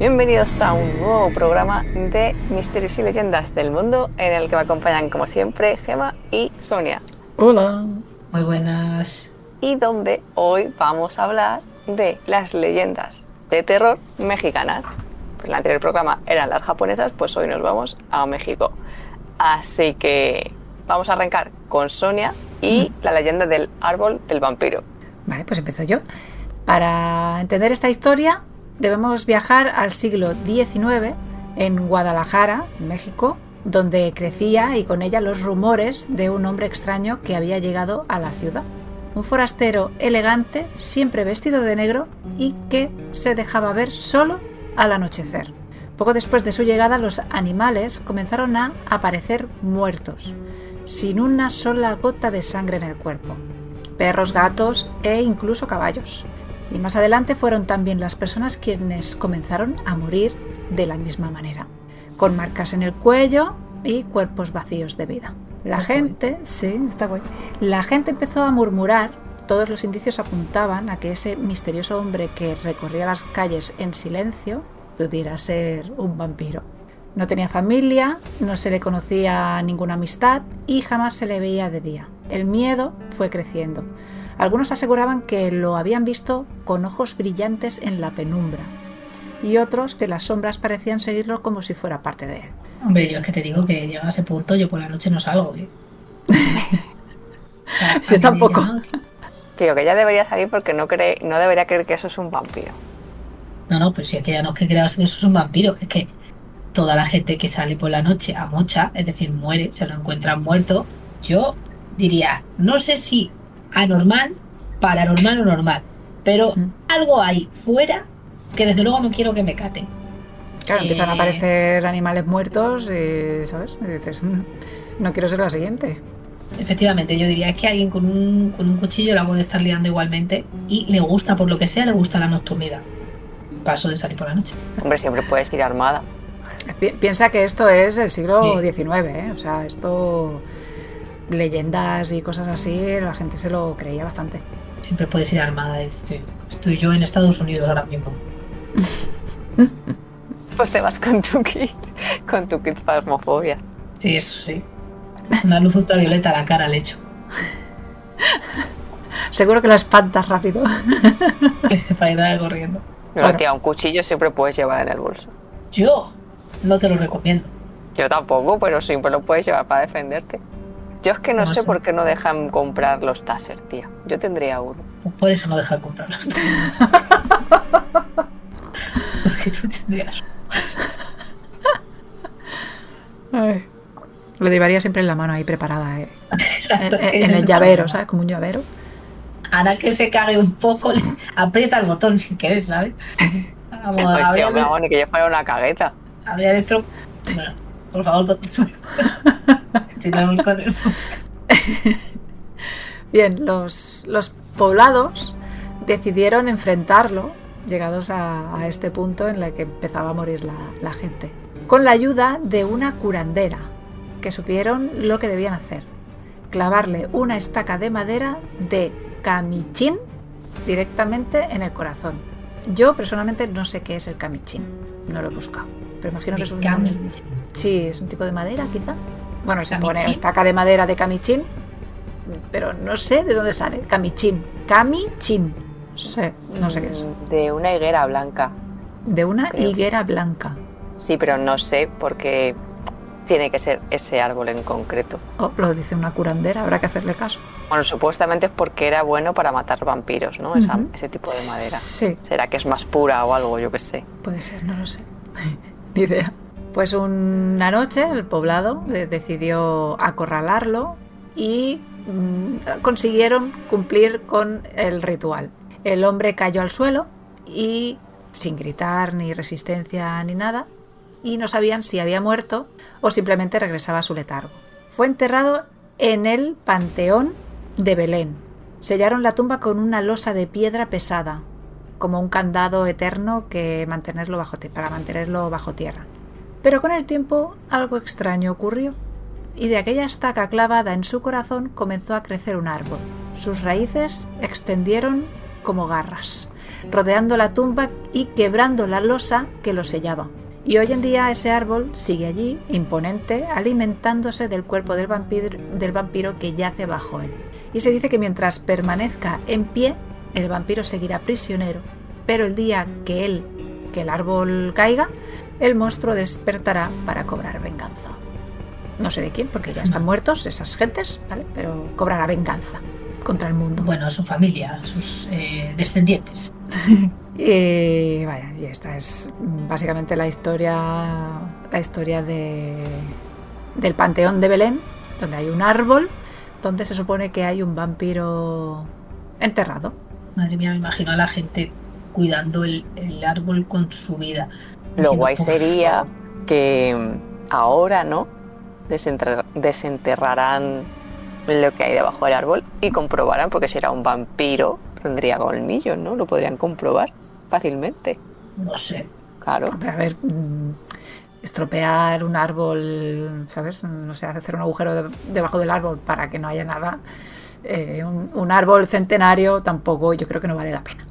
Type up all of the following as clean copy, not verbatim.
Bienvenidos a un nuevo programa de Misterios y Leyendas del Mundo, en el que me acompañan como siempre Gemma y Sonia. Hola. Muy buenas. Y donde hoy vamos a hablar de las leyendas de terror mexicanas. En el anterior programa eran las japonesas, pues hoy nos vamos a México. Así que vamos a arrancar con Sonia y la leyenda del árbol del vampiro. Vale, pues empiezo yo. Para entender esta historia debemos viajar al siglo XIX en Guadalajara, México, donde crecía y con ella los rumores de un hombre extraño que había llegado a la ciudad. Un forastero elegante, siempre vestido de negro y que se dejaba ver solo al anochecer. Poco después de su llegada, los animales comenzaron a aparecer muertos, sin una sola gota de sangre en el cuerpo. Perros, gatos e incluso caballos. Y más adelante fueron también las personas quienes comenzaron a morir de la misma manera, con marcas en el cuello y cuerpos vacíos de vida. La gente empezó a murmurar. Todos los indicios apuntaban a que ese misterioso hombre que recorría las calles en silencio pudiera ser un vampiro. No tenía familia, no se le conocía ninguna amistad y jamás se le veía de día. El miedo fue creciendo. Algunos aseguraban que lo habían visto con ojos brillantes en la penumbra y otros que las sombras parecían seguirlo como si fuera parte de él. Hombre, yo es que te digo que llega a ese punto, yo por la noche no salgo, ¿eh? O sea, yo tampoco. Tío, que ya debería salir porque no debería creer que eso es un vampiro. No, pues si es que ya no es que creas que eso es un vampiro, es que toda la gente que sale por la noche a mocha, es decir, muere, se lo encuentran muerto, yo diría, no sé si anormal, paranormal o normal, pero algo hay fuera que desde luego no quiero que me cate. Claro, empiezan a aparecer animales muertos y, ¿sabes? Y dices, no quiero ser la siguiente. Efectivamente, yo diría que alguien con un cuchillo la puede estar liando igualmente y le gusta, por lo que sea, le gusta la nocturnidad. Paso de salir por la noche. Hombre, siempre puedes ir armada. Piensa que esto es el siglo XIX, ¿eh? O sea, esto... leyendas y cosas así, la gente se lo creía bastante. Siempre puedes ir armada. Estoy yo en Estados Unidos ahora mismo. Pues te vas con tu kit Phasmophobia. Sí, eso sí. Una luz ultravioleta a la cara le echo. Seguro que la espantas rápido. Para ir corriendo. No, tía, un cuchillo siempre puedes llevar en el bolso. Yo no te lo recomiendo. Yo tampoco, pero siempre lo puedes llevar para defenderte. Yo es que no sé por qué no dejan comprar los taser, tía. Yo tendría uno. Pues por eso no dejan comprar los taser. Porque tú tendrías. Ay, lo llevaría siempre en la mano ahí preparada, ¿eh? en el llavero, ¿sabes? Como un llavero. Ahora que se cague un poco, aprieta el botón si quieres, ¿sabes? Vamos, pues sí, hombre, ni que yo fuera una cagueta. Habría dentro. Bueno, por favor, continuamos con el... Bien, los poblados decidieron enfrentarlo, llegados a este punto en el que empezaba a morir la gente, con la ayuda de una curandera, que supieron lo que debían hacer: clavarle una estaca de madera de camichín directamente en el corazón. Yo personalmente no sé qué es el camichín, no lo he buscado, pero imagino que es un... Sí, es un tipo de madera, quizá. Bueno, se pone estaca de madera de camichín, pero no sé de dónde sale. Camichín. No sé qué es. De una higuera blanca. De una higuera blanca. Sí, pero no sé por qué tiene que ser ese árbol en concreto. Oh, lo dice una curandera, habrá que hacerle caso. Bueno, supuestamente es porque era bueno para matar vampiros, ¿no? Ese tipo de madera. Sí. ¿Será que es más pura o algo? Yo qué sé. Puede ser, no lo sé. Ni idea. Pues una noche el poblado decidió acorralarlo y consiguieron cumplir con el ritual. El hombre cayó al suelo y, sin gritar ni resistencia ni nada, y no sabían si había muerto o simplemente regresaba a su letargo. Fue enterrado en el Panteón de Belén. Sellaron la tumba con una losa de piedra pesada, como un candado eterno para mantenerlo bajo tierra. Pero con el tiempo algo extraño ocurrió, y de aquella estaca clavada en su corazón comenzó a crecer un árbol. Sus raíces extendieron como garras rodeando la tumba y quebrando la losa que lo sellaba. Y hoy en día ese árbol sigue allí, imponente, alimentándose del cuerpo del vampiro que yace bajo él. Y se dice que mientras permanezca en pie, el vampiro seguirá prisionero, pero el día que el árbol caiga, el monstruo despertará para cobrar venganza. No sé de quién, porque ya están muertos esas gentes, ¿vale? Pero cobrará venganza contra el mundo. Bueno, su familia, sus descendientes. Y vaya, y esta es básicamente la historia del Panteón de Belén, donde hay un árbol donde se supone que hay un vampiro enterrado. Madre mía, me imagino a la gente cuidando el árbol con su vida. Lo guay sería que ahora, ¿no? Desenterrarán lo que hay debajo del árbol y comprobarán, porque si era un vampiro tendría colmillos, ¿no? Lo podrían comprobar fácilmente. No sé. Claro. Hombre, a ver, estropear un árbol, ¿sabes? No sé, hacer un agujero debajo del árbol para que no haya nada. Un árbol centenario tampoco, yo creo que no vale la pena.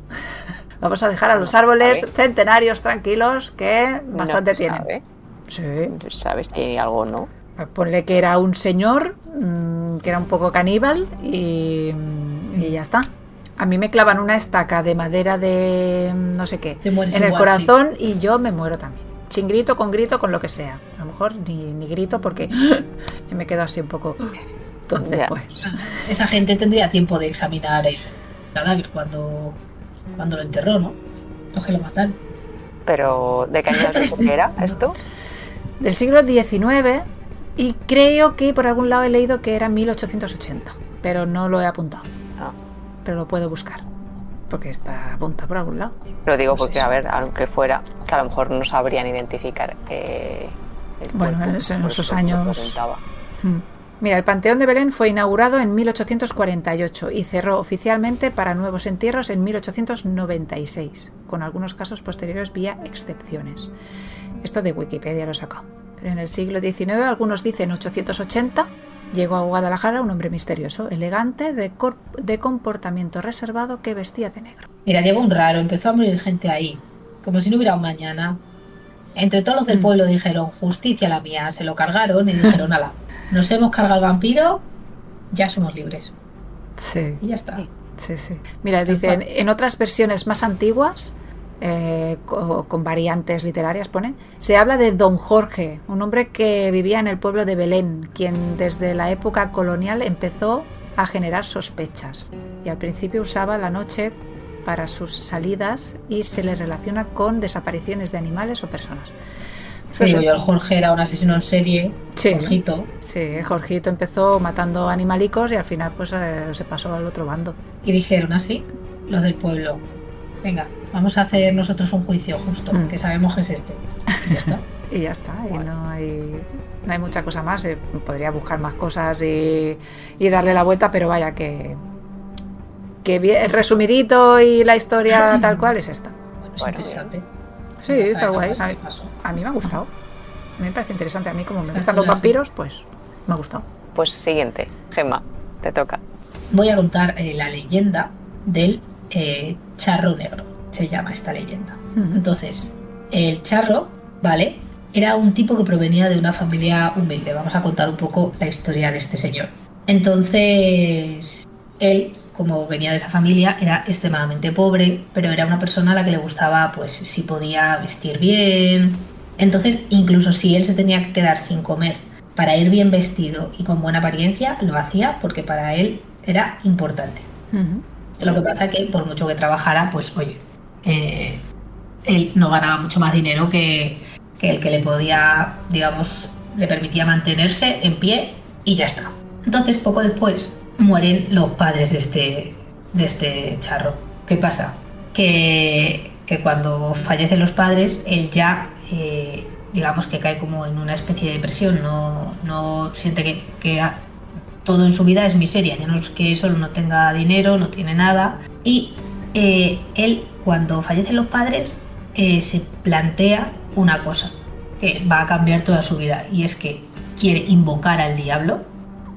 Vamos a dejar a los árboles centenarios tranquilos, que bastante no tienen. sabe. Sí. ¿Sabes si hay algo o no? Pues ponle que era un señor que era un poco caníbal y ya está. A mí me clavan una estaca de madera de no sé qué en el corazón, sí. Y yo me muero también. Sin grito, con lo que sea. A lo mejor ni grito porque yo me quedo así un poco. Entonces, pues. Esa gente tendría tiempo de examinar el cadáver cuando lo enterró, ¿no? Los que lo mataron. Pero, ¿de qué año has dicho que era esto? Del siglo XIX, y creo que por algún lado he leído que era 1880, pero no lo he apuntado. Ah. Pero lo puedo buscar, porque está apuntado por algún lado. Lo digo porque, a ver, aunque fuera, que a lo mejor no sabrían identificar bueno, en esos años. Mira, el Panteón de Belén fue inaugurado en 1848 y cerró oficialmente para nuevos entierros en 1896, con algunos casos posteriores vía excepciones. Esto de Wikipedia lo he sacado. En el siglo XIX, algunos dicen 880, llegó a Guadalajara un hombre misterioso, elegante, de comportamiento reservado, que vestía de negro. Mira, llegó un raro, empezó a morir gente ahí, como si no hubiera un mañana. Entre todos los del pueblo dijeron, justicia la mía, se lo cargaron y dijeron, ala, nos hemos cargado al vampiro, ya somos libres. Sí. Y ya está. Sí. Mira, dicen, en otras versiones más antiguas, con variantes literarias, se habla de Don Jorge, un hombre que vivía en el pueblo de Belén, quien desde la época colonial empezó a generar sospechas y al principio usaba la noche para sus salidas y se le relaciona con desapariciones de animales o personas. Sí, yo, el Jorge era un asesino en serie, sí, Jorgito. Sí, el Jorgito empezó matando animalicos y al final pues se pasó al otro bando. Y dijeron así, los del pueblo, venga, vamos a hacer nosotros un juicio justo, que sabemos que es este. Y ya está. Y ya está, y no hay mucha cosa más. Podría buscar más cosas y darle la vuelta, pero vaya que bien, resumidito y la historia tal cual es esta. Bueno, es interesante. Sí, está guay. A mí me ha gustado. A mí me parece interesante. A mí, como me gustan los vampiros, pues me ha gustado. Pues siguiente, Gemma, te toca. Voy a contar la leyenda del charro negro. Se llama esta leyenda. Entonces, el charro, ¿vale? Era un tipo que provenía de una familia humilde. Vamos a contar un poco la historia de este señor. Entonces, él, como venía de esa familia, era extremadamente pobre, pero era una persona a la que le gustaba, pues, si podía vestir bien. Entonces, incluso si él se tenía que quedar sin comer para ir bien vestido y con buena apariencia, lo hacía porque para él era importante. Lo que pasa que, por mucho que trabajara, pues, oye, él no ganaba mucho más dinero que el que le podía, digamos, le permitía mantenerse en pie y ya está. Entonces, poco después, mueren los padres de este charro. ¿Qué pasa? Que cuando fallecen los padres, él ya, digamos que cae como en una especie de depresión, no siente que todo en su vida es miseria, ya no es que solo no tenga dinero, no tiene nada. Y él, cuando fallecen los padres, se plantea una cosa que va a cambiar toda su vida, y es que quiere invocar al diablo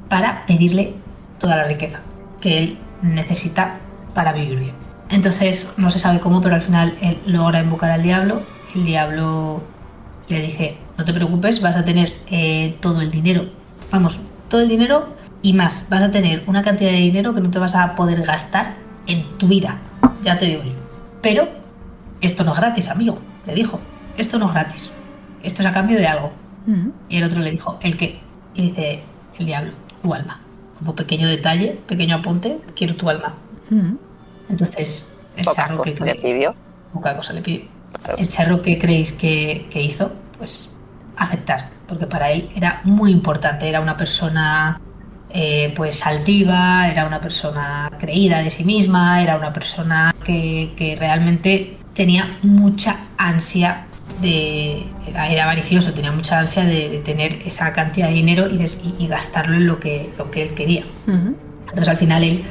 para pedirle toda la riqueza que él necesita para vivir bien. Entonces no se sabe cómo, pero al final él logra invocar al diablo. El diablo le dice, no te preocupes, vas a tener todo el dinero. Vamos, todo el dinero y más. Vas a tener una cantidad de dinero que no te vas a poder gastar en tu vida. Ya te digo yo. Pero esto no es gratis, amigo, le dijo. Esto no es gratis. Esto es a cambio de algo. Y el otro le dijo, ¿el qué? Y dice el diablo, tu alma. Como pequeño detalle, pequeño apunte, quiero tu alma. Entonces, el charro que le pidió. Poca cosa le pidió. Claro. El charro que creéis que hizo, pues aceptar, porque para él era muy importante, era una persona pues altiva, era una persona creída de sí misma, era una persona que realmente tenía mucha ansia era avaricioso, tenía mucha ansia de tener esa cantidad de dinero y gastarlo en lo que él quería. Entonces al final él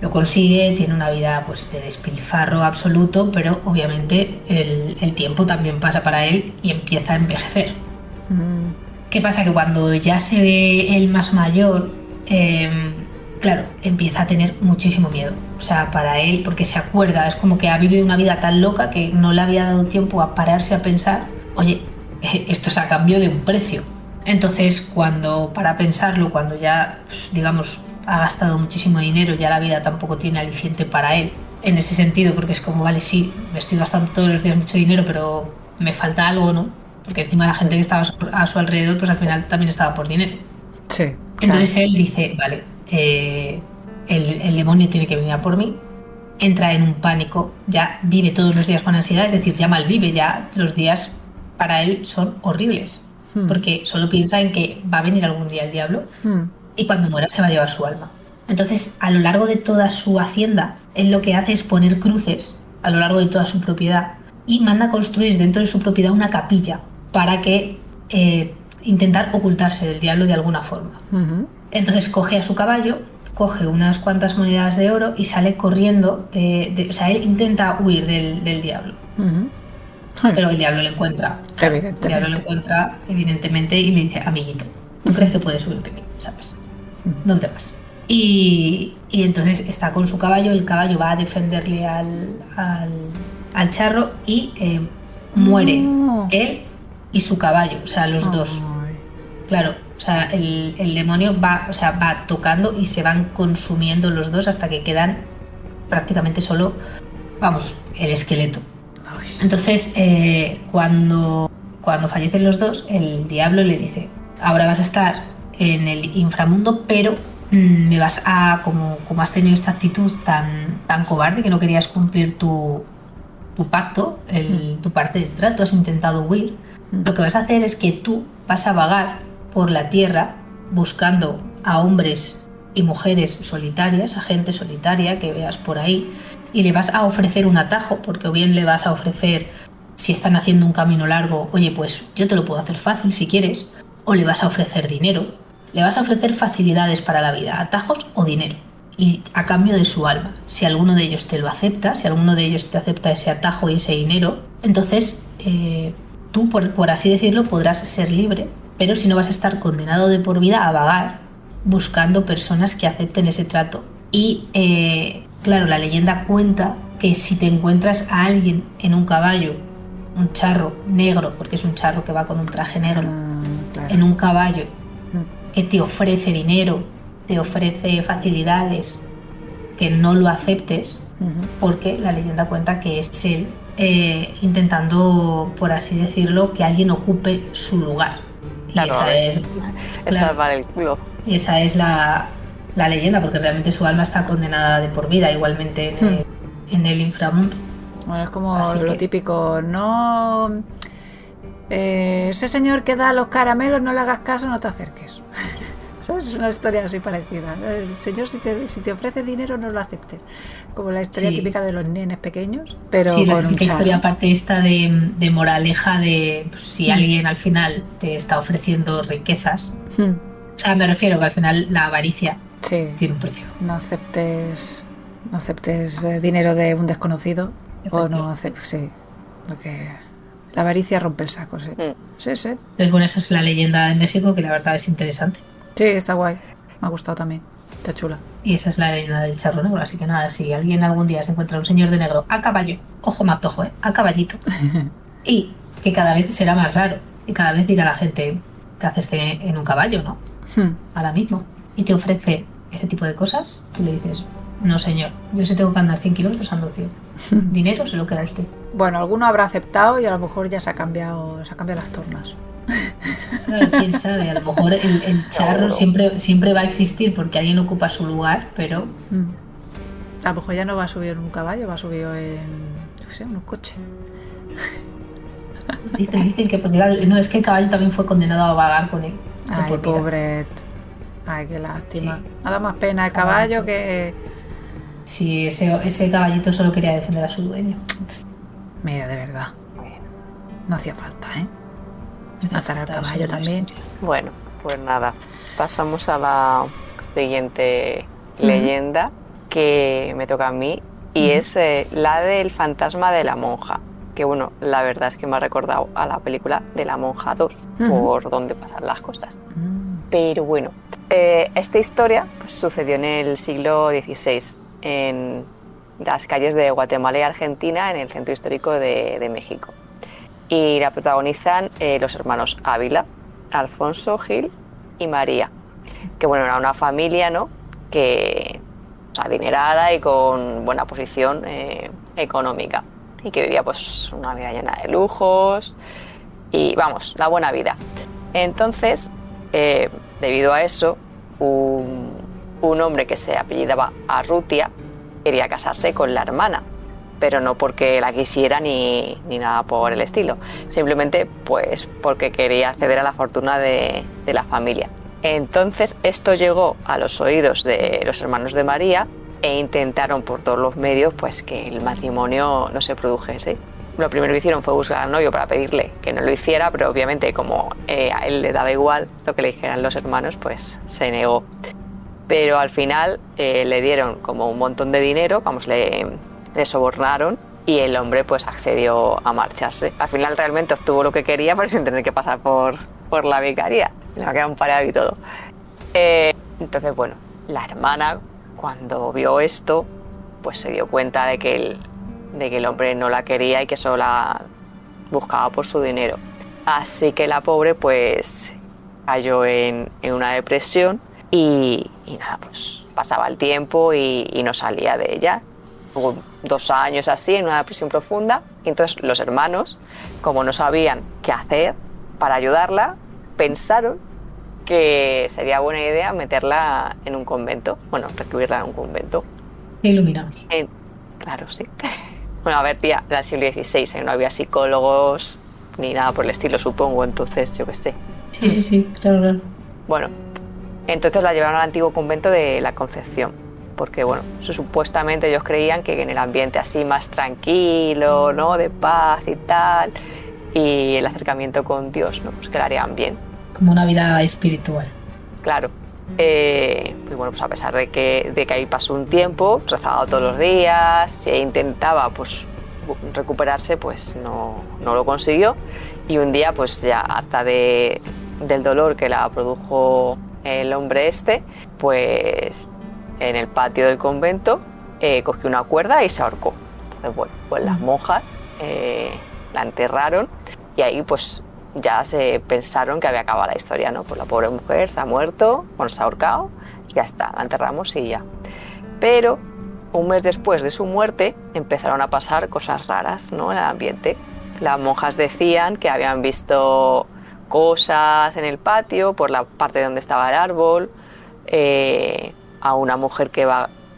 lo consigue, tiene una vida pues de despilfarro absoluto, pero obviamente el tiempo también pasa para él y empieza a envejecer. ¿Qué pasa? Que cuando ya se ve él más mayor, claro, empieza a tener muchísimo miedo. O sea, para él, porque se acuerda, es como que ha vivido una vida tan loca que no le había dado tiempo a pararse a pensar, oye, esto es a cambio de un precio. Entonces, para pensarlo, cuando ya, pues, digamos, ha gastado muchísimo dinero, ya la vida tampoco tiene aliciente para él, en ese sentido, porque es como, vale, sí, me estoy gastando todos los días mucho dinero, pero me falta algo, ¿no? Porque encima la gente que estaba a su alrededor, pues al final también estaba por dinero. Sí. Claro. Entonces él dice, vale, el demonio tiene que venir a por mí, entra en un pánico, ya vive todos los días con ansiedad, es decir, ya malvive, ya los días para él son horribles, porque solo piensa en que va a venir algún día el diablo y cuando muera se va a llevar su alma. Entonces, a lo largo de toda su hacienda, él lo que hace es poner cruces a lo largo de toda su propiedad y manda a construir dentro de su propiedad una capilla para que intentar ocultarse del diablo de alguna forma. Entonces coge a su caballo, coge unas cuantas monedas de oro y sale corriendo. O sea, él intenta huir del diablo. Pero el diablo le encuentra. El diablo le encuentra, evidentemente, y le dice, amiguito, ¿tú crees que puedes huir de mí? ¿Sabes? ¿Dónde vas? Y entonces está con su caballo, el caballo va a defenderle al charro y muere él y su caballo, o sea, los dos. Claro, o sea, el demonio va tocando y se van consumiendo los dos hasta que quedan prácticamente solo, vamos, el esqueleto. Entonces, cuando fallecen los dos, el diablo le dice, ahora vas a estar en el inframundo, pero me vas a, como has tenido esta actitud tan cobarde que no querías cumplir tu pacto, tu parte del trato, has intentado huir, lo que vas a hacer es que tú vas a vagar por la tierra buscando a hombres y mujeres solitarias, a gente solitaria que veas por ahí, y le vas a ofrecer un atajo, porque o bien le vas a ofrecer, si están haciendo un camino largo, oye, pues yo te lo puedo hacer fácil si quieres, o le vas a ofrecer dinero, le vas a ofrecer facilidades para la vida, atajos o dinero, y a cambio de su alma. Si alguno de ellos te lo acepta, si alguno de ellos te acepta ese atajo y ese dinero, entonces tú, por así decirlo, podrás ser libre, pero si no vas a estar condenado de por vida a vagar buscando personas que acepten ese trato. Y claro, la leyenda cuenta que si te encuentras a alguien en un caballo, un charro negro, porque es un charro que va con un traje negro, claro, en un caballo, que te ofrece dinero, te ofrece facilidades, que no lo aceptes, porque la leyenda cuenta que es él intentando, por así decirlo, que alguien ocupe su lugar. Y claro, esa vale el culo. Y esa es la leyenda, porque realmente su alma está condenada de por vida, igualmente en el inframundo. Bueno, es como lo típico, no... ese señor que da los caramelos, no le hagas caso, no te acerques. ¿Sabes? Es una historia así parecida. El señor, si te ofrece dinero, no lo aceptes. Como la historia típica de los nenes pequeños, pero sí, con la típica historia, aparte esta de moraleja, de pues, si alguien al final te está ofreciendo riquezas. O sea, me refiero que al final la avaricia tiene un precio. No aceptes dinero de un desconocido. O no aceptes, sí. Porque la avaricia rompe el saco, sí. Sí. Entonces, bueno, esa es la leyenda de México, que la verdad es interesante. Sí, está guay. Me ha gustado también. Está chula. Y esa es la leyenda del charro negro. Así que nada, si alguien algún día se encuentra un señor de negro a caballo, ojo matojo, a caballito, y que cada vez será más raro, y cada vez dirá la gente que haces en un caballo, ¿no? Ahora mismo. Y te ofrece ese tipo de cosas, tú le dices, no señor, yo si tengo que andar 100 kilómetros ando 100. Dinero se lo queda usted. Bueno, alguno habrá aceptado y a lo mejor ya se ha cambiado las tornas. Claro, quién sabe, a lo mejor el charro siempre va a existir porque alguien ocupa su lugar, pero... A lo mejor ya no va a subir en un caballo, va a subir en un coche. Dicen que porque, claro, no, es que el caballo también fue condenado a vagar con él. Ay, pobre. Ay, qué lástima. Sí. Ha dado más pena el caballo que... Sí, ese caballito solo quería defender a su dueño. Mira, de verdad. No hacía falta, ¿eh? Matar al caballo también. Bueno, pues nada. Pasamos a la siguiente leyenda que me toca a mí. Y es la del fantasma de la monja. Que bueno, la verdad es que me ha recordado a la película de La Monja 2, por donde pasan las cosas. Pero bueno, esta historia pues, sucedió en el siglo XVI, en las calles de Guatemala y Argentina, en el centro histórico de México. Y la protagonizan los hermanos Ávila, Alfonso, Gil y María. Que bueno, era una familia, ¿no? Que adinerada y con buena posición económica. Y que vivía pues una vida llena de lujos y vamos, la buena vida. Entonces, debido a eso, un hombre que se apellidaba Arrutia quería casarse con la hermana, pero no porque la quisiera ni nada por el estilo, simplemente pues porque quería acceder a la fortuna de la familia. Entonces esto llegó a los oídos de los hermanos de María e intentaron por todos los medios pues que el matrimonio no se produjese. Lo primero que hicieron fue buscar al novio para pedirle que no lo hiciera, pero obviamente como a él le daba igual lo que le dijeran los hermanos, pues se negó. Pero al final le dieron como un montón de dinero, vamos, le sobornaron y el hombre pues accedió a marcharse. Al final realmente obtuvo lo que quería, pero sin tener que pasar por la vicaría. Le ha quedado un pareado y todo. Entonces, bueno, la hermana, cuando vio esto, pues se dio cuenta de que el hombre no la quería y que solo la buscaba por su dinero. Así que la pobre pues cayó en una depresión y nada, pues pasaba el tiempo y no salía de ella. Hubo 2 años así, en una depresión profunda, y entonces los hermanos, como no sabían qué hacer para ayudarla, pensaron que sería buena idea meterla en un convento, bueno, recluirla en un convento. Iluminados. Claro, sí. Bueno, a ver, tía, era el siglo XVI, no había psicólogos ni nada por el estilo, supongo, entonces yo qué sé. Sí, claro. Bueno, entonces la llevaron al antiguo convento de la Concepción, porque bueno, supuestamente ellos creían que en el ambiente así más tranquilo, ¿no? De paz y tal, y el acercamiento con Dios, ¿no? Pues que la harían bien. Como una vida espiritual. Claro. Y bueno, pues a pesar de que ahí pasó un tiempo, rezaba todos los días, e intentaba pues recuperarse, pues no lo consiguió. Y un día, pues ya harta del dolor que la produjo el hombre este, pues en el patio del convento cogió una cuerda y se ahorcó. Entonces, bueno, pues las monjas la enterraron y ahí pues ya se pensaron que había acabado la historia, ¿no? Pues la pobre mujer se ha muerto, bueno, se ha ahorcado, ya está, la enterramos y ya. Pero un mes después de su muerte empezaron a pasar cosas raras, ¿no? En el ambiente. Las monjas decían que habían visto cosas en el patio, por la parte donde estaba el árbol, a una mujer que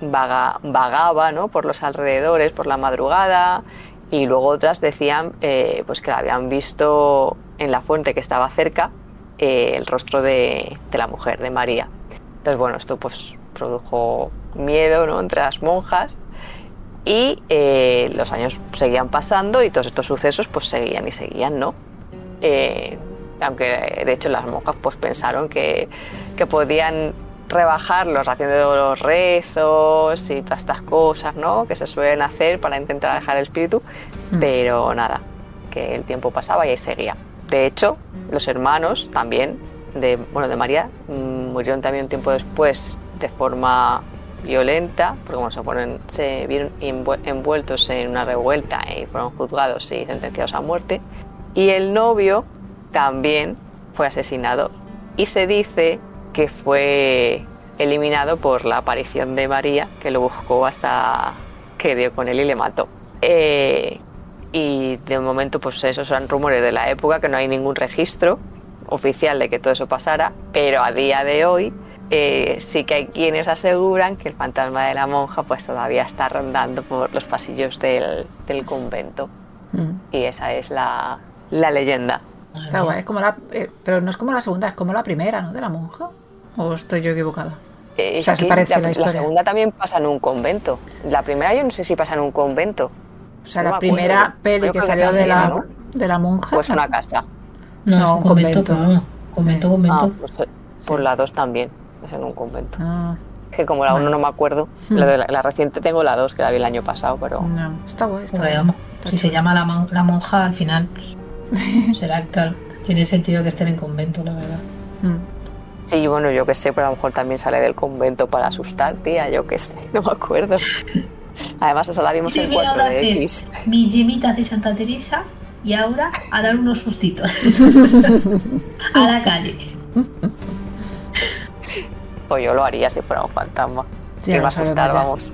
vagaba, ¿no? Por los alrededores, por la madrugada, y luego otras decían pues que la habían visto en la fuente que estaba cerca, el rostro de la mujer, de María. Entonces, bueno, esto pues produjo miedo, ¿no? Entre las monjas, y los años seguían pasando y todos estos sucesos pues seguían y seguían, ¿no? Aunque de hecho las monjas pues pensaron que podían rebajarlos haciendo los rezos y todas estas cosas, ¿no? Que se suelen hacer para intentar alejar el espíritu, pero nada, que el tiempo pasaba y ahí seguía. De hecho, los hermanos también de María murieron también un tiempo después de forma violenta, porque como se vieron envueltos en una revuelta y fueron juzgados y sentenciados a muerte. Y el novio también fue asesinado y se dice que fue eliminado por la aparición de María, que lo buscó hasta que dio con él y le mató. Y de momento, pues esos son rumores de la época, que no hay ningún registro oficial de que todo eso pasara, pero a día de hoy sí que hay quienes aseguran que el fantasma de la monja pues todavía está rondando por los pasillos del convento. Y esa es la leyenda. Está guay, es como pero no es como la segunda, es como la primera, ¿no? De la monja. ¿O estoy yo equivocada? O sea, se parece la historia. La segunda también pasa en un convento. La primera yo no sé si pasa en un convento. O sea, no la primera peli que salió de la monja. Pues una casa. No, es un convento. Convento. Ah, pues la 2 también, es en un convento. Que como la 1 no me acuerdo, la reciente tengo la 2, que la vi el año pasado, pero... No, está guay. Si se llama la monja, al final pues, será que tiene sentido que estén en convento, la verdad. Sí, bueno, yo qué sé, pero a lo mejor también sale del convento para asustar, tía, yo qué sé, no me acuerdo. Además esa la vimos en 4DX. Mis yemitas de Santa Teresa y ahora a dar unos sustitos a la calle. Pues yo lo haría si fuera un fantasma. Sí, que me asustar, vamos.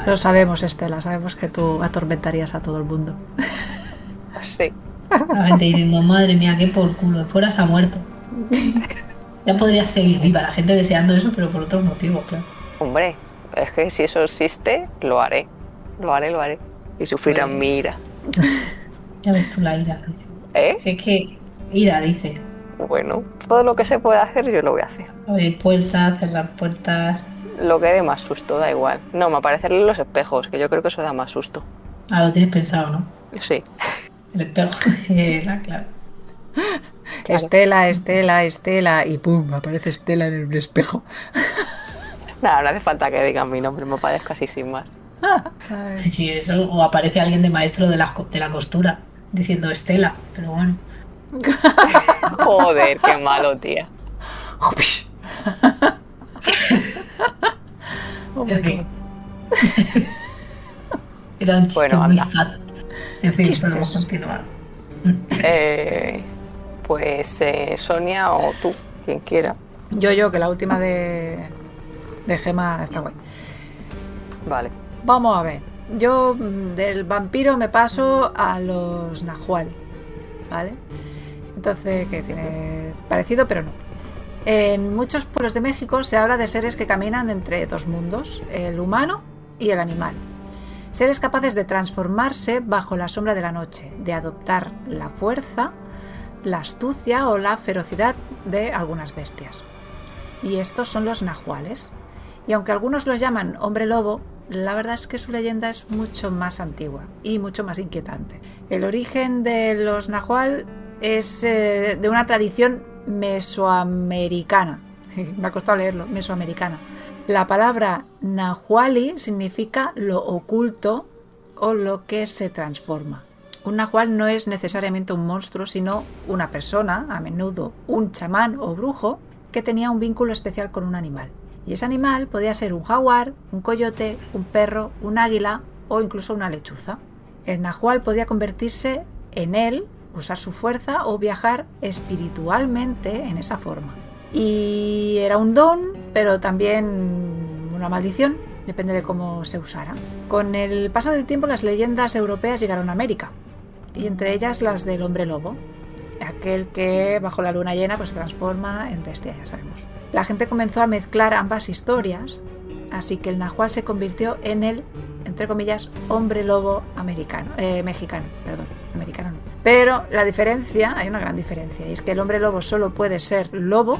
Lo sabemos, Estela, sabemos que tú atormentarías a todo el mundo. Sí. La gente diciendo, madre mía, qué por culo, fuera se ha muerto. Ya podría seguir viva, la gente deseando eso, pero por otros motivos, claro. Hombre, es que si eso existe, lo haré. Lo haré. Y sufrirán mi ira. Ya ves tú la ira, dice. Si es que ira, dice. Bueno, todo lo que se pueda hacer, yo lo voy a hacer. Abrir puertas, cerrar puertas. Lo que dé más susto, da igual. No, me aparecerle los espejos, que yo creo que eso da más susto. Ah, lo tienes pensado, ¿no? Sí. El espejo, claro. Estela, y pum, aparece Estela en el espejo. Nada, no hace falta que digan mi nombre, me aparezco así sin más. Sí, eso, o aparece alguien de maestro de la costura diciendo Estela, pero bueno. Joder, qué malo, tía. Era un chiste muy fat. En fin, Chistes. podemos continuar. Pues Sonia o tú, quien quiera. Yo, que la última de Gema está guay. Vale. Vamos a ver. Yo del vampiro me paso a los Nahual, ¿vale? Entonces, que tiene parecido, pero no. En muchos pueblos de México se habla de seres que caminan entre dos mundos, el humano y el animal. Seres capaces de transformarse bajo la sombra de la noche, de adoptar la fuerza, la astucia o la ferocidad de algunas bestias. Y estos son los nahuales. Y aunque algunos los llaman hombre lobo, la verdad es que su leyenda es mucho más antigua y mucho más inquietante. El origen de los nahual es de una tradición mesoamericana. Me ha costado leerlo, mesoamericana. La palabra nahuali significa lo oculto o lo que se transforma. Un nahual no es necesariamente un monstruo, sino una persona, a menudo un chamán o brujo, que tenía un vínculo especial con un animal. Y ese animal podía ser un jaguar, un coyote, un perro, un águila o incluso una lechuza. El nahual podía convertirse en él, usar su fuerza o viajar espiritualmente en esa forma. Y era un don, pero también una maldición, depende de cómo se usara. Con el paso del tiempo las leyendas europeas llegaron a América, y entre ellas las del hombre lobo, aquel que bajo la luna llena pues se transforma en bestia, ya sabemos. La gente comenzó a mezclar ambas historias, así que el nahual se convirtió en el, entre comillas, hombre lobo mexicano, americano no. Pero la diferencia, hay una gran diferencia, y es que el hombre lobo solo puede ser lobo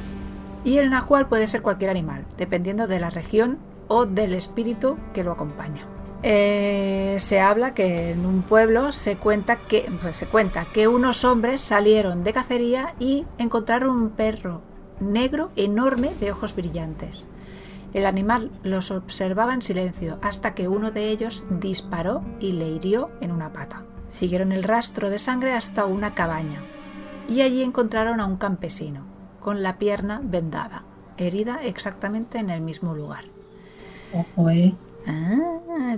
y el nahual puede ser cualquier animal, dependiendo de la región o del espíritu que lo acompaña. Se habla que en un pueblo se cuenta que unos hombres salieron de cacería y encontraron un perro negro enorme de ojos brillantes. El animal los observaba en silencio hasta que uno de ellos disparó y le hirió en una pata. Siguieron el rastro de sangre hasta una cabaña y allí encontraron a un campesino con la pierna vendada, herida exactamente en el mismo lugar. Ojo,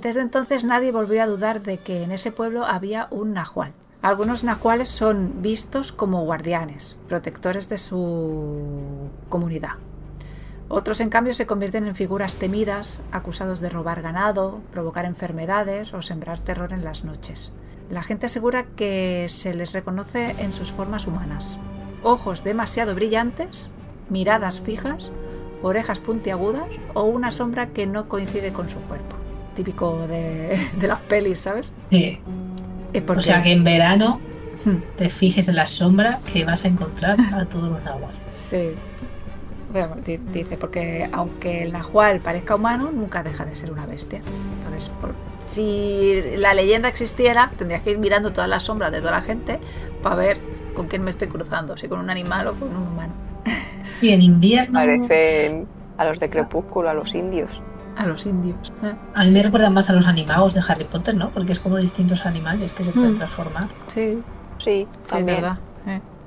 Desde entonces nadie volvió a dudar de que en ese pueblo había un nahual. Algunos nahuales son vistos como guardianes, protectores de su comunidad. Otros, en cambio, se convierten en figuras temidas, acusados de robar ganado, provocar enfermedades o sembrar terror en las noches. La gente asegura que se les reconoce en sus formas humanas. Ojos demasiado brillantes, miradas fijas, orejas puntiagudas o una sombra que no coincide con su cuerpo. Típico de las pelis, ¿sabes? Sí. Porque... O sea que en verano te fijes en las sombras que vas a encontrar a todos los nahuales. Sí. Bueno, dice, porque aunque el nahual parezca humano, nunca deja de ser una bestia. Entonces, si la leyenda existiera, tendrías que ir mirando todas las sombras de toda la gente para ver con quién me estoy cruzando, si con un animal o con un humano. Y en invierno... Parecen a los de Crepúsculo, a los indios. A los indios. A mí me recuerdan más a los animagos de Harry Potter, ¿no? Porque es como distintos animales que se pueden transformar. Sí, sí, también. verdad.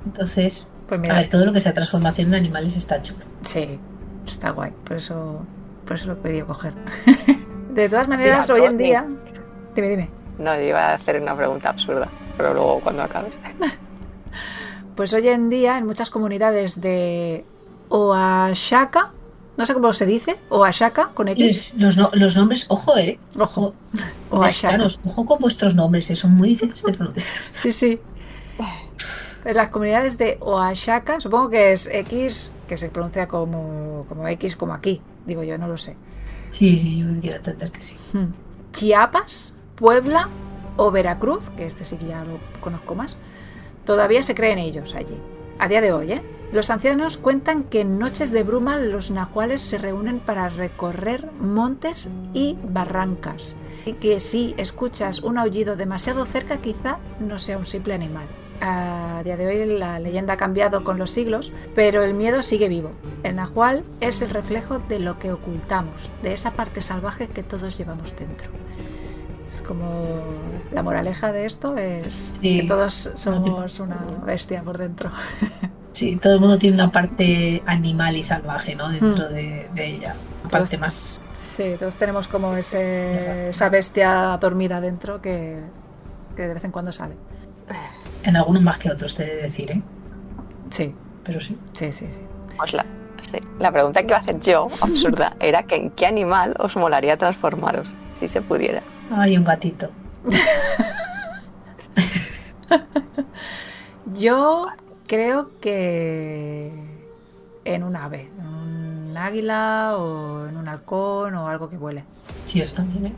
Entonces, pues mira, a ver, todo lo que sea transformación en animales está chulo. Sí, está guay. Por eso lo he podido coger. De todas maneras, sí, hoy en día... Dime. No, yo iba a hacer una pregunta absurda, pero luego cuando acabes. Pues hoy en día, en muchas comunidades de Oaxaca, no sé cómo se dice, Oaxaca, con X. Los nombres, ojo, Ojo. Mexicanos, ojo con vuestros nombres, son muy difíciles de pronunciar. Sí. En las comunidades de Oaxaca, supongo que es X, que se pronuncia como X, como aquí, digo yo, no lo sé. Sí, yo quiero entender que sí. Chiapas, Puebla o Veracruz, que este sí que ya lo conozco más, todavía se creen ellos allí. A día de hoy, Los ancianos cuentan que en noches de bruma los nahuales se reúnen para recorrer montes y barrancas. Y que si escuchas un aullido demasiado cerca, quizá no sea un simple animal. A día de hoy la leyenda ha cambiado con los siglos, pero el miedo sigue vivo. El nahual es el reflejo de lo que ocultamos, de esa parte salvaje que todos llevamos dentro. Es como la moraleja de esto es que todos somos una bestia por dentro. Sí, todo el mundo tiene una parte animal y salvaje, ¿no? Dentro de ella. Una parte más... Sí, todos tenemos como esa bestia dormida dentro que de vez en cuando sale. En algunos más que otros, te he de decir, Sí. Pero sí. Sí. Pues la pregunta que iba a hacer yo, absurda, era que ¿en qué animal os molaría transformaros, si se pudiera? Ay, un gatito. Yo creo que en un ave, en un águila o en un halcón o algo que vuele. Sí, eso también,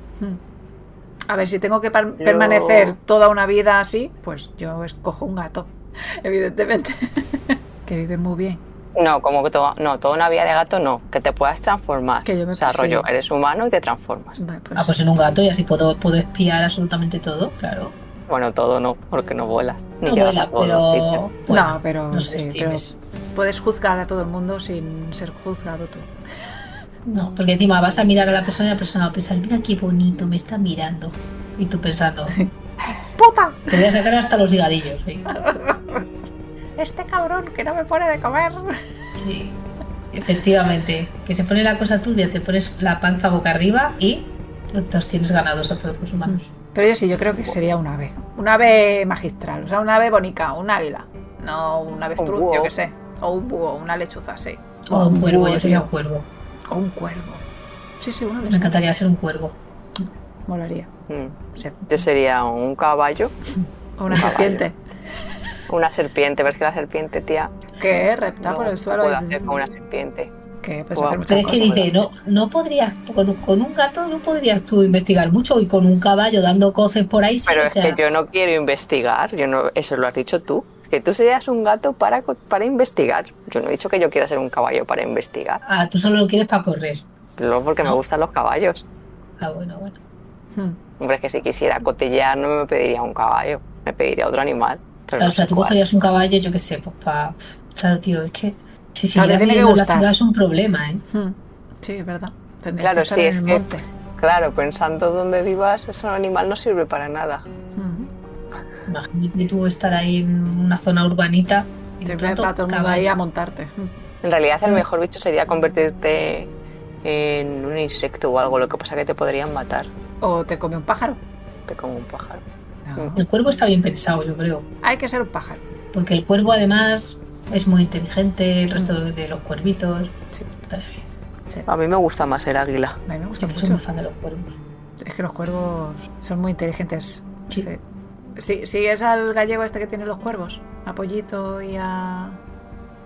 A ver, si tengo que permanecer toda una vida así, pues yo escojo un gato, evidentemente, que vive muy bien. No, como que toda una vida de gato no, que te puedas transformar. Que yo me rollo, eres humano y te transformas. Vale, pues... pues en un gato y así puedo espiar absolutamente todo, claro. Bueno, todo no, porque no vuelas. Ni no vuela, pero... Bueno, pero puedes juzgar a todo el mundo sin ser juzgado tú. No, porque encima vas a mirar a la persona y la persona va a pensar, mira qué bonito, me está mirando. Y tú pensando, ¡puta! Te voy a sacar hasta los higadillos. ¿Sí? Este cabrón que no me pone de comer. Sí, efectivamente. Que se pone la cosa turbia, te pones la panza boca arriba y los tienes ganados a todos los humanos. Pero yo creo que sería un ave. Un ave magistral, o sea, un ave bonica, un águila. No un avestruz, yo qué sé. O un búho, una lechuza, sí. O un cuervo, yo sería un cuervo. O un cuervo. Sí, uno de Me encantaría ser un cuervo. Molaría. Sí. Yo sería un caballo. O una serpiente. Una serpiente, ves que la serpiente, tía. ¿Qué? Repta por el suelo. Puedo hacer con una serpiente. ¿Qué? Pues pero es que dice, no podrías, con un gato no podrías tú investigar mucho y con un caballo dando coces por ahí. Pero es que yo no quiero investigar, eso lo has dicho tú. Es que tú serías un gato para investigar. Yo no he dicho que yo quiera ser un caballo para investigar. Ah, tú solo lo quieres para correr. No, porque me gustan los caballos. Ah, bueno. Hombre, es que si quisiera cotillear no me pediría un caballo, me pediría otro animal. Claro, o sea, tú cogerías un caballo, yo qué sé, pues para... Claro, tío, es que... Si claro, tiene que gustar. La ciudad es un problema, Sí, es verdad. Claro, sí, es que... Claro, pensando dónde vivas, ese animal no sirve para nada. Imagínate tú estar ahí en una zona urbanita... Siempre para todo el mundo ahí a montarte. En realidad el mejor bicho sería convertirte en un insecto o algo, lo que pasa que te podrían matar. ¿O te come un pájaro? Te como un pájaro. No. El cuervo está bien pensado, yo creo. Hay que ser un pájaro. Porque el cuervo además es muy inteligente, el resto de los cuervitos. Sí. Está bien. Sí. A mí me gusta más el águila. A mí me gusta Yo que soy mucho. muy fan de los cuervos. Es que los cuervos son muy inteligentes. Sí. Sí, sigues al gallego este que tiene los cuervos, a Pollito y a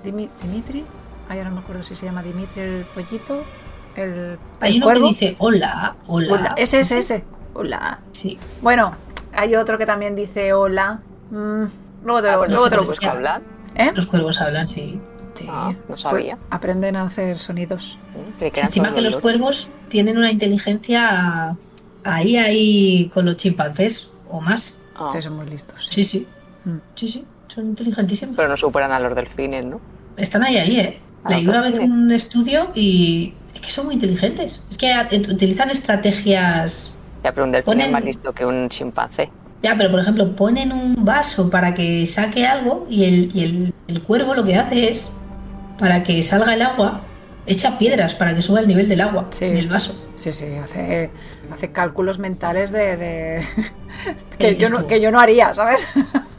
Dimitri. Ay, ahora no me acuerdo si se llama Dimitri el Pollito. Hay el uno que cuervo. dice hola, hola. Hola. Ese. Hola. Sí. Bueno, hay otro que también dice hola. Luego te lo Pues luego te lo los busco. que hablan. ¿Eh? Los cuervos hablan, sí. Sí. No sabía. Aprenden a hacer sonidos. Creí que Se eran estima solo que los loros. cuervos tienen una inteligencia ahí con los chimpancés o más. Ah, Sí, son muy listos. Sí, sí. Mm. Sí, son inteligentísimos. pero no superan a los delfines, ¿no? Están ahí, ¿eh? Ah, Leí una vez delfines. un estudio y es que son muy inteligentes. Es que utilizan estrategias. Ya, pero un delfín es Ponen- más listo que un chimpancé. Ya, pero por ejemplo, ponen un vaso para que saque algo y el cuervo lo que hace es, para que salga el agua, echa piedras para que suba el nivel del agua Sí. en el vaso. Sí, hace cálculos mentales de ¿Qué que, yo dices no, tú? que yo no haría, ¿sabes?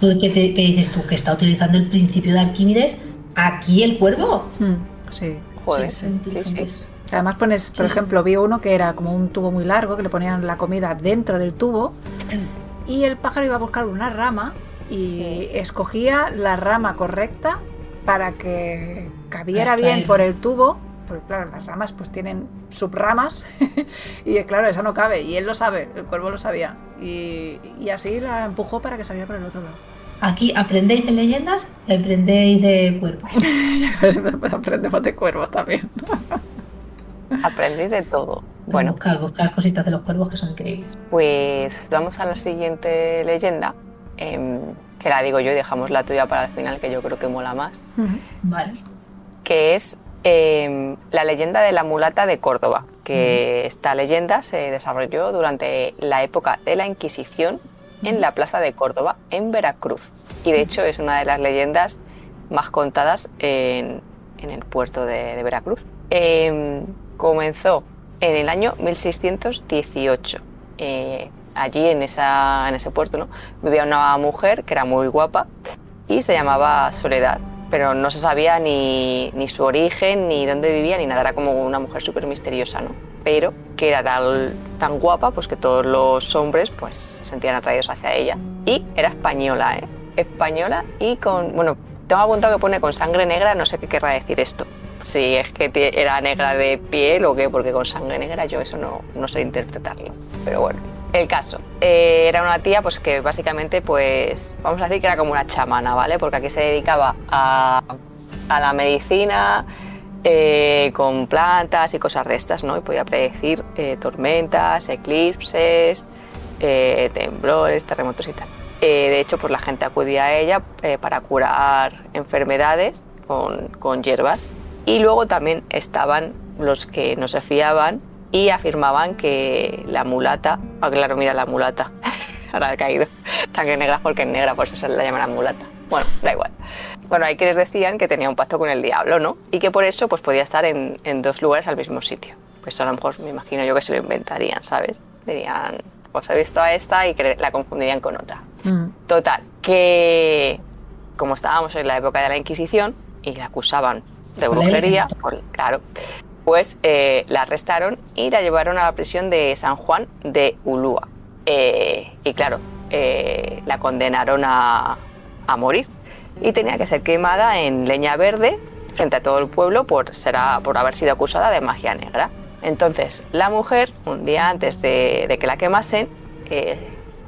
¿Qué dices tú? ¿Que está utilizando el principio de Arquímedes aquí el cuervo? Sí. Joder, son sí, sí. inteligentes. Además pones, por Sí. ejemplo, vi uno que era como un tubo muy largo, que le ponían la comida dentro del tubo y el pájaro iba a buscar una rama y escogía la rama correcta para que cabiera Hasta bien él. por el tubo, porque claro, las ramas pues tienen subramas y claro, esa no cabe y él lo sabe, el cuervo lo sabía y así la empujó para que saliera por el otro lado. Aquí aprendéis de leyendas y aprendéis de cuervos. Pues aprendemos de cuervos también. Aprendí de todo. Bueno, Buscad cositas de los cuervos que son increíbles. pues vamos a la siguiente leyenda, que la digo yo y dejamos la tuya para el final, que yo creo que mola más, Vale. que es la leyenda de la mulata de Córdoba, que esta leyenda se desarrolló durante la época de la Inquisición en la plaza de Córdoba, en Veracruz. Y de hecho es una de las leyendas más contadas en el puerto de Veracruz. Comenzó en el año 1618. Allí en ese puerto, ¿no?, vivía una mujer que era muy guapa y se llamaba Soledad, pero no se sabía ni su origen, ni dónde vivía, ni nada. Era como una mujer súper misteriosa, ¿no? Pero que era tan guapa pues que todos los hombres pues se sentían atraídos hacia ella. Y era española, ¿eh? Española y con... Bueno, tengo apuntado que pone con sangre negra, no sé qué querrá decir esto. Si es que era negra de piel o qué, porque con sangre negra yo eso no sé interpretarlo. Pero bueno, el caso. Era una tía pues que básicamente, pues vamos a decir que era como una chamana, ¿vale? Porque aquí se dedicaba a la medicina, con plantas y cosas de estas, ¿no? Y podía predecir tormentas, eclipses, temblores, terremotos y tal. De hecho, pues la gente acudía a ella para curar enfermedades con hierbas. Y luego también estaban los que no se fiaban y afirmaban que la mulata... Ah, claro, mira la mulata. Ahora ha caído. Sangre negra porque es negra, por eso se la llaman mulata. Bueno, da igual. Bueno, hay quienes decían que tenía un pacto con el diablo, ¿no? Y que por eso pues podía estar en dos lugares al mismo sitio. Pues a lo mejor me imagino yo que se lo inventarían, ¿sabes? Dirían, pues he visto a esta y que la confundirían con otra. Total, que como estábamos en la época de la Inquisición y la acusaban de brujería, claro, pues la arrestaron y la llevaron a la prisión de San Juan de Ulúa. Y claro, la condenaron a morir y tenía que ser quemada en leña verde frente a todo el pueblo por haber sido acusada de magia negra. Entonces la mujer, un día antes de que la quemasen,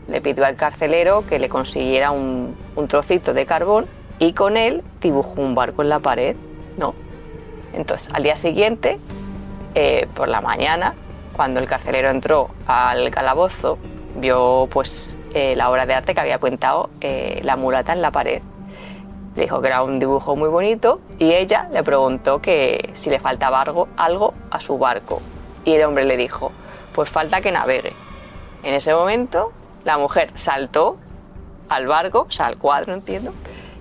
le pidió al carcelero que le consiguiera un trocito de carbón y con él dibujó un barco en la pared, ¿no? Entonces al día siguiente, por la mañana, cuando el carcelero entró al calabozo, vio pues la obra de arte que había pintado la mulata en la pared. Le dijo que era un dibujo muy bonito y ella le preguntó que si le faltaba algo a su barco. Y el hombre le dijo, pues falta que navegue. En ese momento la mujer saltó al barco, o sea, al cuadro, entiendo,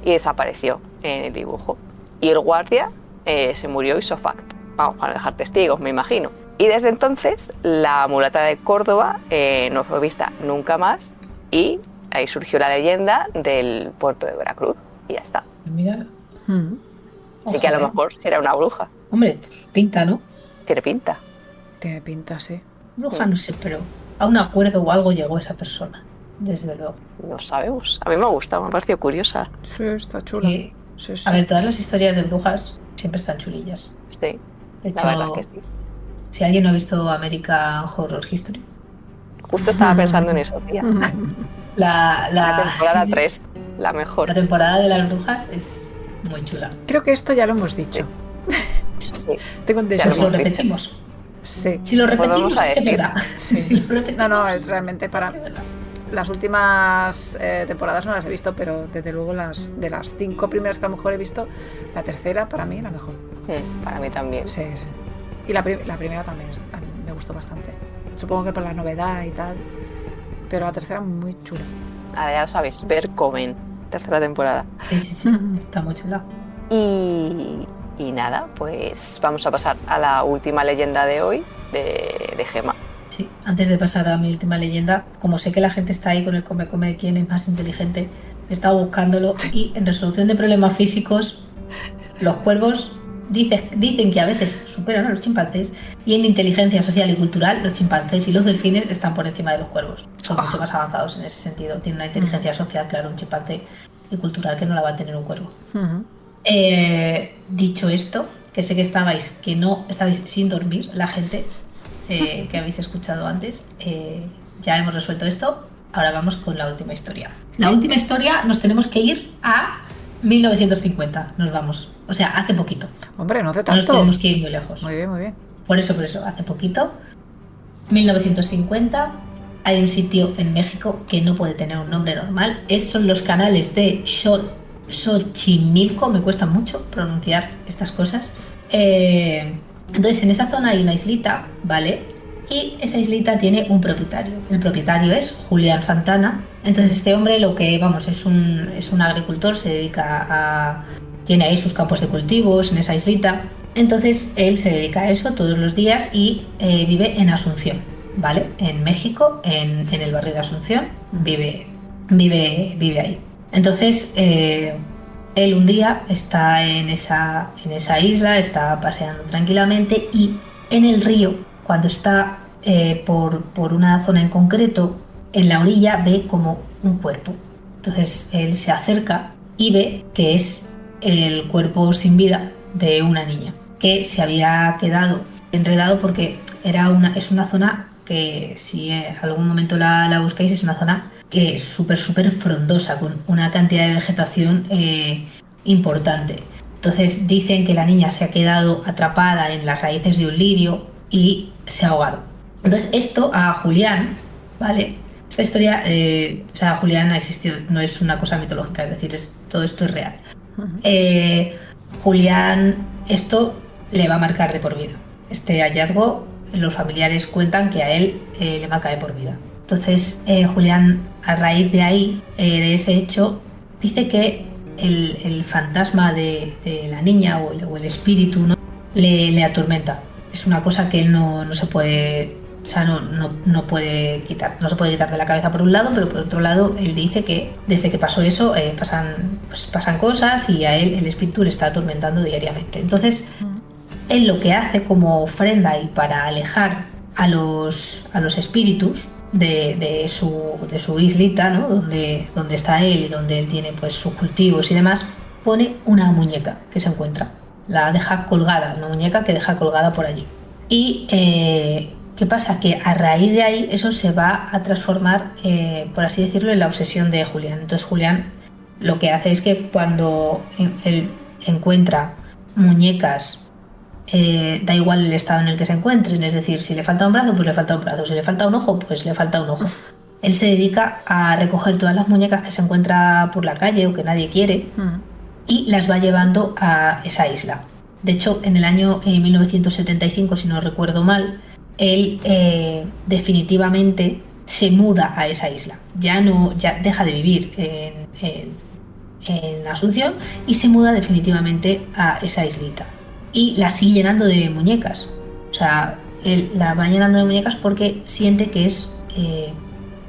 y desapareció en el dibujo. Y el guardia se murió ipso facto. vamos, para dejar testigos, me imagino. Y desde entonces la mulata de Córdoba no fue vista nunca más y ahí surgió la leyenda del puerto de Veracruz y ya está. Mira. Así que a lo mejor será una bruja. Hombre, pinta, ¿no? Tiene pinta. Tiene pinta, sí. Bruja no sé, pero a un acuerdo o algo llegó esa persona, desde luego. No sabemos. A mí me ha gustado, me ha parecido curiosa. Sí, está chula. Sí. Sí. A ver, todas las historias de brujas siempre están chulillas. Sí, De la hecho, verdad que sí. si alguien no ha visto American Horror History, Justo estaba pensando en eso, tía. la temporada 3, la mejor. La temporada de las brujas es muy chula. Creo que esto ya lo hemos dicho. Sí. Tengo un Ya déjà Pues vu. lo hemos dicho. repetimos. Sí. Si lo repetimos, Volvemos a es que es decir. verdad. Sí. Si lo repetimos, No, es realmente para... Las últimas temporadas no las he visto, pero desde luego de las 5 primeras que a lo mejor he visto, la tercera para mí la mejor. Para mí también. Sí. Y la primera también a mí me gustó bastante. Supongo que por la novedad y tal, pero la tercera muy chula. Ahora ya lo sabéis, ver Coven, tercera temporada. Sí, está muy chula. Y nada, pues vamos a pasar a la última leyenda de hoy, de Gemma. Sí, antes de pasar a mi última leyenda, como sé que la gente está ahí con el come de quién es más inteligente, he estado buscándolo y en resolución de problemas físicos, los cuervos dicen que a veces superan a los chimpancés y en inteligencia social y cultural los chimpancés y los delfines están por encima de los cuervos. Son mucho más avanzados en ese sentido. Tienen una inteligencia social, claro, un chimpancé y cultural que no la va a tener un cuervo. Dicho esto, que sé que no estabais sin dormir, la gente que habéis escuchado antes, ya hemos resuelto esto. Ahora vamos con la última historia. La última historia nos tenemos que ir a 1950. Nos vamos. O sea, hace poquito. Hombre, no hace No nos tanto. tenemos que ir muy lejos. Muy bien, muy bien. Por eso, hace poquito. 1950. Hay un sitio en México que no puede tener un nombre normal. Son los canales de Xochimilco. Me cuesta mucho pronunciar estas cosas. Entonces, en esa zona hay una islita, ¿vale? Y esa islita tiene un propietario. El propietario es Julián Santana. Entonces, este hombre es un agricultor, se dedica tiene ahí sus campos de cultivos en esa islita. Entonces, él se dedica a eso todos los días y vive en Asunción, ¿vale? En México, en el barrio de Asunción, vive ahí. Entonces, él un día está en esa isla, está paseando tranquilamente y en el río, cuando está por una zona en concreto, en la orilla ve como un cuerpo. Entonces él se acerca y ve que es el cuerpo sin vida de una niña que se había quedado enredado porque es una zona que, si algún momento la buscáis, es una zona que es súper frondosa, con una cantidad de vegetación importante. Entonces dicen que la niña se ha quedado atrapada en las raíces de un lirio y se ha ahogado. Entonces esto a Julián, ¿vale? Esta historia, Julián ha existido, no es una cosa mitológica, es decir, todo esto es real. Julián, esto le va a marcar de por vida. Este hallazgo, los familiares cuentan que a él le marca de por vida. Entonces, Julián, a raíz de ahí, de ese hecho, dice que el fantasma de la niña o el espíritu, ¿no? le atormenta. Es una cosa que él no se puede, no puede quitar. No se puede quitar de la cabeza por un lado, pero por otro lado, él dice que desde que pasó eso pasan cosas y a él el espíritu le está atormentando diariamente. Entonces, él lo que hace como ofrenda y para alejar a los espíritus de su islita, ¿no? donde está él y donde él tiene pues sus cultivos y demás, pone una muñeca que se encuentra. La deja colgada, una muñeca que deja colgada por allí. Y ¿qué pasa? Que a raíz de ahí eso se va a transformar, por así decirlo, en la obsesión de Julián. Entonces Julián lo que hace es que cuando él encuentra muñecas, da igual el estado en el que se encuentren, es decir, si le falta un brazo, pues le falta un brazo, si le falta un ojo, pues le falta un ojo. Él se dedica a recoger todas las muñecas que se encuentra por la calle o que nadie quiere y las va llevando a esa isla. De hecho, en el año 1975, si no recuerdo mal, él definitivamente se muda a esa isla. Ya deja de vivir en Asunción y se muda definitivamente a esa islita. y la sigue llenando de muñecas. O sea, él la va llenando de muñecas porque siente que es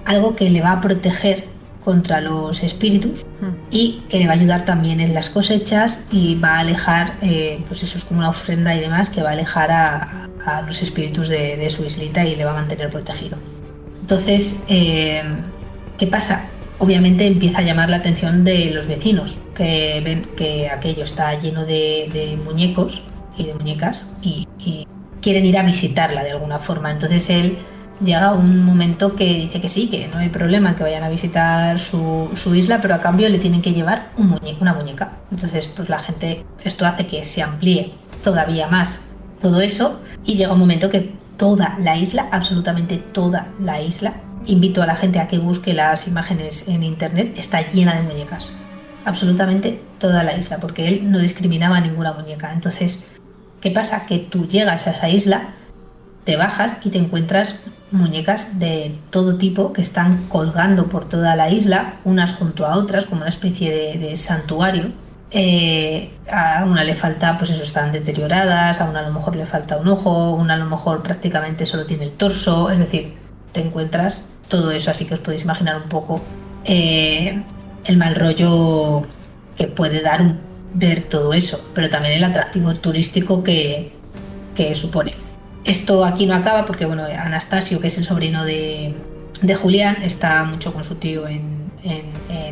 algo que le va a proteger contra los espíritus y que le va a ayudar también en las cosechas y va a alejar, pues eso es como una ofrenda y demás, que va a alejar a los espíritus de su islita y le va a mantener protegido. Entonces, ¿qué pasa? Obviamente empieza a llamar la atención de los vecinos, que ven que aquello está lleno de muñecos y de muñecas y quieren ir a visitarla de alguna forma. Entonces él llega un momento que dice que sí, que no hay problema, que vayan a visitar su isla, pero a cambio le tienen que llevar una muñeca. Entonces, pues la gente, esto hace que se amplíe todavía más todo eso y llega un momento que toda la isla, absolutamente toda la isla, invito a la gente a que busque las imágenes en internet, está llena de muñecas. Absolutamente toda la isla, porque él no discriminaba ninguna muñeca. Entonces, ¿qué pasa? Que tú llegas a esa isla, te bajas y te encuentras muñecas de todo tipo que están colgando por toda la isla, unas junto a otras, como una especie de santuario. A una le falta, pues eso, están deterioradas, a una a lo mejor le falta un ojo, una a lo mejor prácticamente solo tiene el torso, es decir, te encuentras todo eso, así que os podéis imaginar un poco el mal rollo que puede dar ver todo eso, pero también el atractivo turístico que supone. Esto aquí no acaba porque, bueno, Anastasio, que es el sobrino de Julián, está mucho con su tío en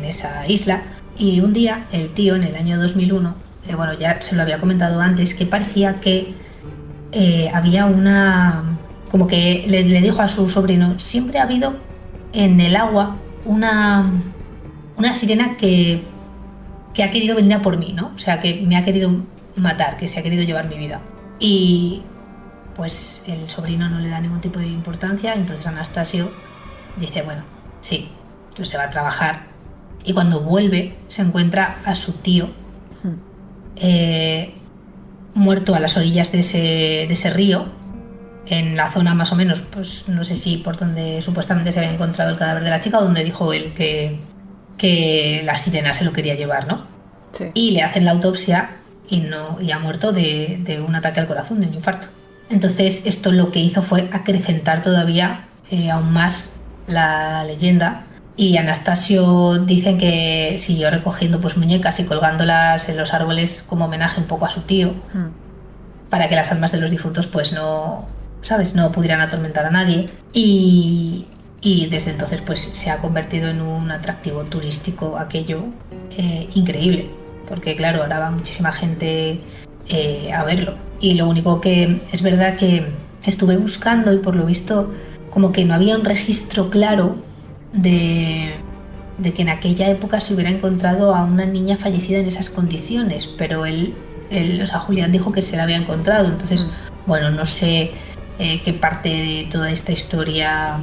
esa isla. Y un día el tío, en el año 2001, bueno, ya se lo había comentado antes, que parecía que había una... Como que le dijo a su sobrino, siempre ha habido en el agua una sirena que ha querido venir a por mí, ¿no? O sea, que me ha querido matar, que se ha querido llevar mi vida. Y pues el sobrino no le da ningún tipo de importancia, entonces Anastasio dice, bueno, sí, entonces se va a trabajar. Y cuando vuelve se encuentra a su tío muerto a las orillas de ese río, en la zona más o menos, pues no sé si por donde supuestamente se había encontrado el cadáver de la chica o donde dijo él que la sirena se lo quería llevar, ¿no? Sí. Y le hacen la autopsia y ha muerto de un ataque al corazón, de un infarto. Entonces esto lo que hizo fue acrecentar todavía aún más la leyenda. Y Anastasio dicen que siguió recogiendo pues muñecas y colgándolas en los árboles como homenaje un poco a su tío, para que las almas de los difuntos pues no, ¿sabes?, no pudieran atormentar a nadie. Y desde entonces pues se ha convertido en un atractivo turístico aquello increíble, porque claro, ahora va muchísima gente a verlo. Y lo único que es verdad que estuve buscando y por lo visto como que no había un registro claro de que en aquella época se hubiera encontrado a una niña fallecida en esas condiciones, pero él, o sea, Julián dijo que se la había encontrado. Entonces, bueno, no sé qué parte de toda esta historia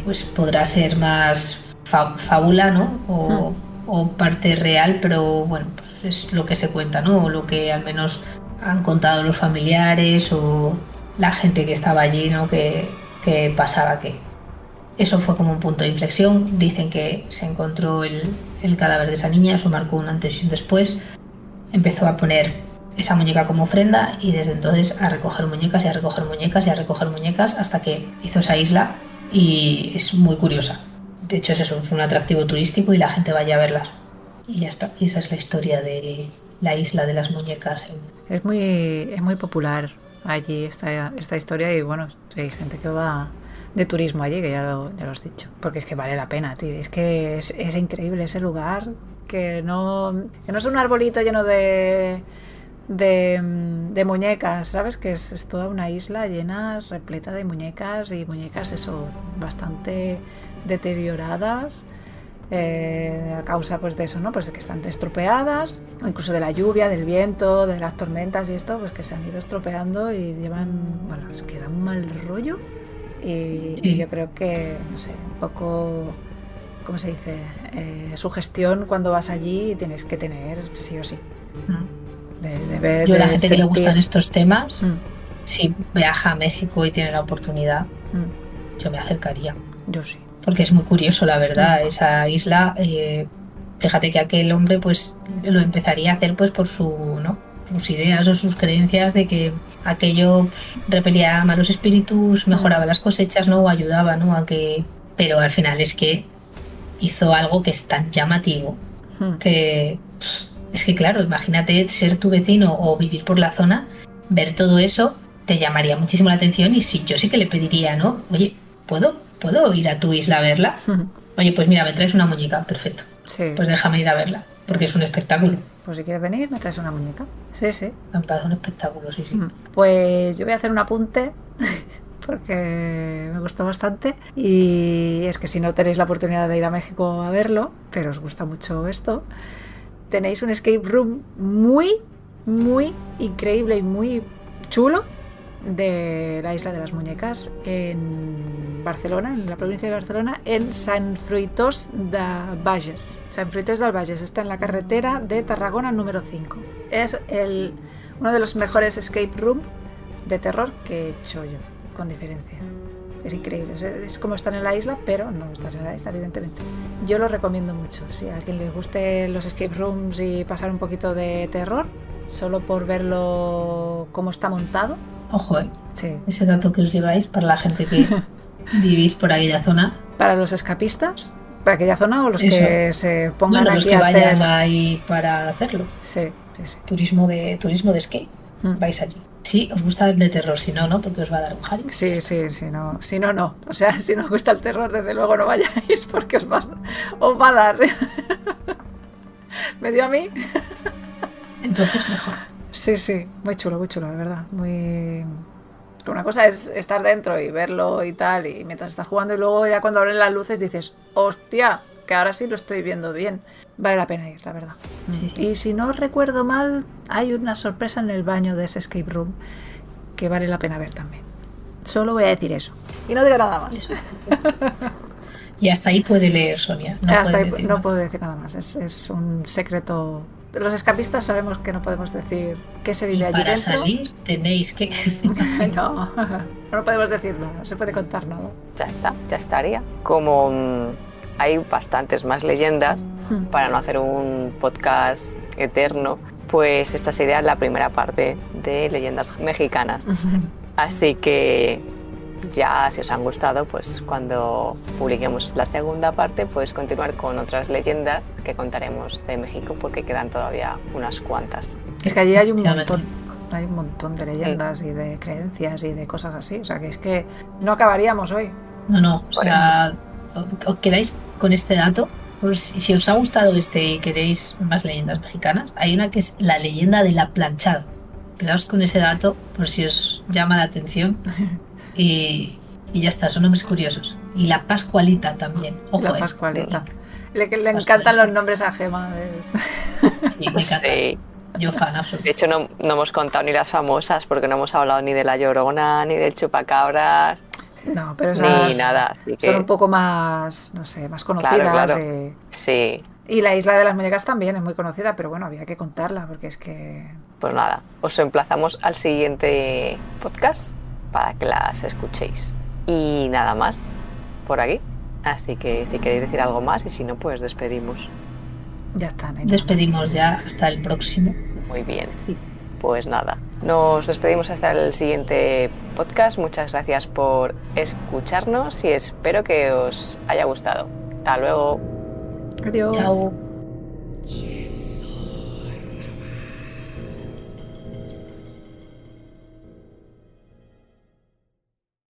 pues podrá ser más fábula, ¿no? O parte real, pero bueno, pues es lo que se cuenta, ¿no? O lo que al menos han contado los familiares o la gente que estaba allí, ¿no? Que pasaba que eso fue como un punto de inflexión. Dicen que se encontró el cadáver de esa niña, eso marcó un antes y un después. Empezó a poner esa muñeca como ofrenda y desde entonces a recoger muñecas y a recoger muñecas y a recoger muñecas hasta que hizo esa isla y es muy curiosa. De hecho es eso, es un atractivo turístico y la gente vaya a verlas. Y ya está, y esa es la historia de la isla de las muñecas. Es muy popular allí esta historia y bueno, hay gente que va de turismo allí, que ya lo has dicho, porque es que vale la pena, tío. Es que es increíble ese lugar, que no es un arbolito lleno de muñecas, ¿sabes? Que es toda una isla llena, repleta de muñecas y muñecas eso, bastante deterioradas a causa pues de eso, ¿no? Pues de que están estropeadas, o incluso de la lluvia, del viento, de las tormentas y esto, pues que se han ido estropeando y llevan, bueno, es que da un mal rollo. Y yo creo que, no sé, un poco, ¿cómo se dice? Sugestión cuando vas allí tienes que tener sí o sí. De ver, yo a la de gente sentir. Que le gustan estos temas, si viaja a México y tiene la oportunidad, yo me acercaría. Yo sí. Porque es muy curioso, la verdad, esa isla. Fíjate que aquel hombre pues lo empezaría a hacer pues por su, ¿no? sus ideas o sus creencias de que aquello pues, repelía malos espíritus, mejoraba las cosechas, ¿no? O ayudaba, ¿no? Pero al final es que hizo algo que es tan llamativo que es que claro, imagínate ser tu vecino o vivir por la zona, ver todo eso, te llamaría muchísimo la atención y sí, yo sí que le pediría, ¿no? Oye, ¿puedo ir a tu isla a verla? Oye, pues mira, me traes una muñeca, perfecto. Sí. Pues déjame ir a verla, porque es un espectáculo. Pues si quieres venir, me traes una muñeca. Sí, sí. Me parece un espectáculo, sí, sí. Pues yo voy a hacer un apunte porque me gustó bastante y es que si no tenéis la oportunidad de ir a México a verlo, pero os gusta mucho esto, tenéis un escape room muy, muy increíble y muy chulo de la Isla de las Muñecas en Barcelona, en la provincia de Barcelona, en Sant Fruitós de Bages. Sant Fruitós del Bages está en la carretera de Tarragona número 5. Es uno de los mejores escape room de terror que he hecho yo, con diferencia. Es increíble, es como estar en la isla, pero no estás en la isla, evidentemente. Yo lo recomiendo mucho, si a alguien les guste los escape rooms y pasar un poquito de terror, solo por verlo cómo está montado. Ojo, sí. Ese dato que os lleváis para la gente que vivís por aquella zona. Para los escapistas, para aquella zona o los eso. Que se pongan bueno, aquí los que vayan ahí para hacerlo. Sí, sí, sí. Turismo de skate. Vais allí. Sí, os gusta el de terror, si no, porque os va a dar un jari. Sí, no. Si no, no. O sea, si no os gusta el terror, desde luego no vayáis porque os va a dar. ¿Me dio a mí? Entonces mejor. Sí, muy chulo, de verdad. Muy... Una cosa es estar dentro y verlo y tal, y mientras estás jugando, y luego ya cuando abren las luces dices, hostia, que ahora sí lo estoy viendo bien. Vale la pena ir, la verdad. Sí. Y si no recuerdo mal, hay una sorpresa en el baño de ese escape room que vale la pena ver también. Solo voy a decir eso. Y no digo nada más. Y hasta ahí puede leer Sonia. No puedo decir nada más. Es un secreto. Los escapistas sabemos que no podemos decir qué se vive allí dentro. Para salir tenéis que... no podemos decir nada, no se puede contar nada. Ya estaría. Como hay bastantes más leyendas, para no hacer un podcast eterno, pues esta sería la primera parte de leyendas mexicanas. Así que ya, si os han gustado, pues cuando publiquemos la segunda parte podéis continuar con otras leyendas que contaremos de México, porque quedan todavía unas cuantas. Es que allí hay un montón de leyendas y de creencias y de cosas así, o sea que es que no acabaríamos hoy. No, o sea, os quedáis con este dato. Pues si os ha gustado y queréis más leyendas mexicanas, hay una que es la leyenda de la planchada. Quedaos con ese dato por si os llama la atención. Y ya está, son nombres curiosos. Y la Pascualita también. Ojo, la Pascualita. Le encantan los nombres a Gema. Sí, me encanta. Sí. Yo fan, absoluto. De hecho, no hemos contado ni las famosas, porque no hemos hablado ni de La Llorona, ni del Chupacabras. No, pero esas ni nada. Así que... son un poco más, no sé, más conocidas. Claro. Sí. Y la Isla de las Muñecas también es muy conocida, pero bueno, había que contarla, porque es que... Pues nada, os emplazamos al siguiente podcast para que las escuchéis. Y nada más por aquí. Así que si queréis decir algo más, y si no, pues despedimos. Ya está. No despedimos ya hasta el próximo. Muy bien. Sí. Pues nada, nos despedimos hasta el siguiente podcast. Muchas gracias por escucharnos y espero que os haya gustado. Hasta luego. Adiós. Chao.